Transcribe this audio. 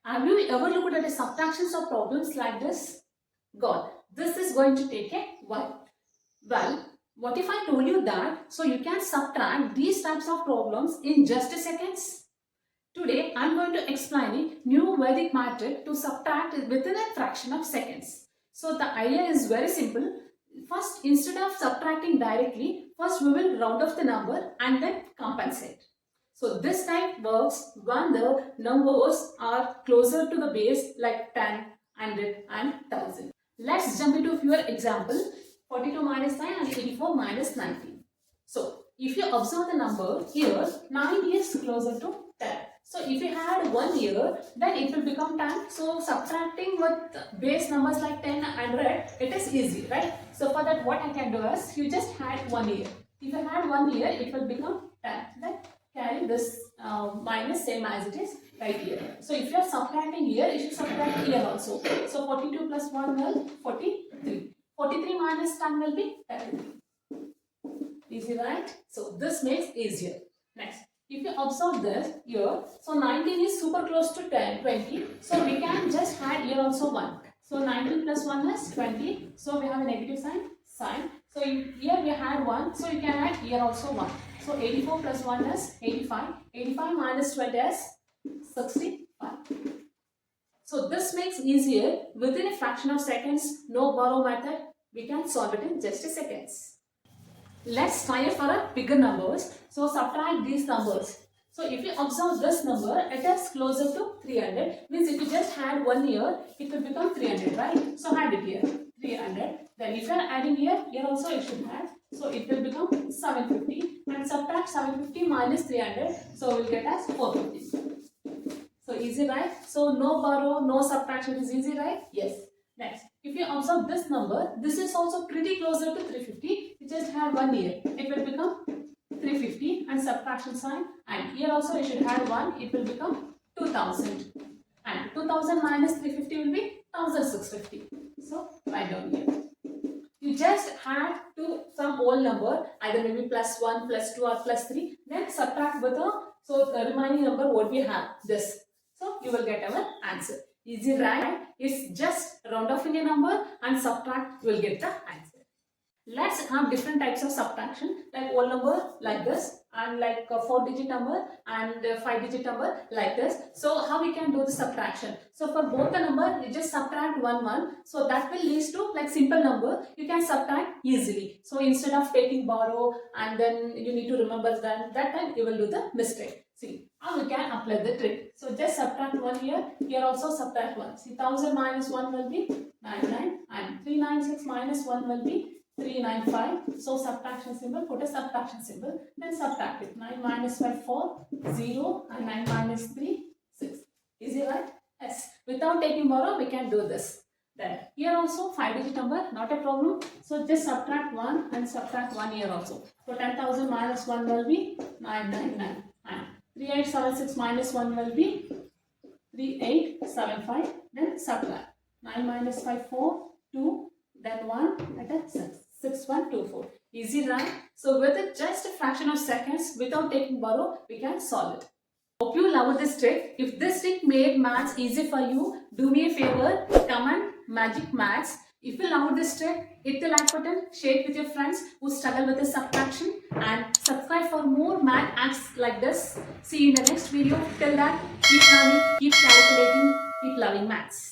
Have you ever looked at the subtractions of problems like this? God, this is going to take a while. Well, what if I told you that so you can subtract these types of problems in just a seconds? Today, I am going to explain a new Vedic method to subtract within a fraction of seconds. So the idea is very simple. First, instead of subtracting directly, first we will round off the number and then compensate. So this type works when the numbers are closer to the base like 10, 100 and 1000. Let's jump into a few examples. 42 minus 9 and 84 minus 19. So if you observe the number here, 9 is closer to 10. So if you had 1 year, then it will become 10. So subtracting with base numbers like 10 and 100, it is easy, right? So for that, what I can do is, you just had 1 year. If you had 1 year, it will become 10. Then carry this minus same as it is right here. So if you are subtracting here, you should subtract here also. So 42 plus 1 will 43. 43 minus 10 will be 33. Easy, right? So this makes easier. Next, if you observe this here, so 19 is super close to 20. So we can just add here also 1. So 19 plus 1 is 20. So we have a negative sign. So here we had 1. So you can add here also 1. So 84 plus 1 is 85. 85 minus 20 is 65. So this makes easier within a fraction of seconds. No borrow method. We can solve it in just a seconds. Let's try it for a bigger numbers. So subtract these numbers. So if you observe this number, it is closer to 300. Means if you just had 1 year, it will become 300, right? So add it here, 300. Then if you are adding here also you should add. So it will become 750. And subtract 750 minus 300. So we'll get as 450. So easy, right? So no borrow, no subtraction is easy, right? Yes. Next, if you observe this number, this is also pretty closer to 350. You just have 1 year. It will become 350 and subtraction sign. And here also you should have 1. It will become 2000. And 2000 minus 350 will be 1650. So write down here. You just add to some whole number, either maybe plus 1, plus 2 or plus 3. Then subtract with the remaining number what we have, this. So you will get our answer. Easy, right? It's just round off in a number and subtract, will get the answer. Let's have different types of subtraction, like whole number like this, and like a 4-digit number and a 5-digit number like this. So how we can do the subtraction? So for both the number, you just subtract 1. So that will lead to like simple number. You can subtract easily. So instead of taking borrow and then you need to remember that time you will do the mistake. See, how we can apply the trick. So just subtract 1 here. Here also subtract 1. See, 1000 minus 1 will be 99 and 396 minus 1 will be 395. So subtraction symbol, put a subtraction symbol, then subtract it. 9 minus 5, 4, 0 and 9 minus 3, 6. Easy, right? Yes. Without taking borrow, we can do this. Then here also 5-digit number, not a problem. So just subtract 1 and subtract 1 here also. So 10,000 minus 1 will be 999 and 3876 minus 1 will be 3875. Then subtract 9 minus 5, 4, 2, then 1, that is 6. 6124. Easy, right? So with just a fraction of seconds without taking borrow, we can solve it. Hope you love this trick. If this trick made maths easy for you, do me a favor, comment Magic Maths. If you love this trick, hit the like button, share it with your friends who struggle with the subtraction, and subscribe for more math apps like this. See you in the next video. Till that, keep learning, keep calculating, keep loving maths.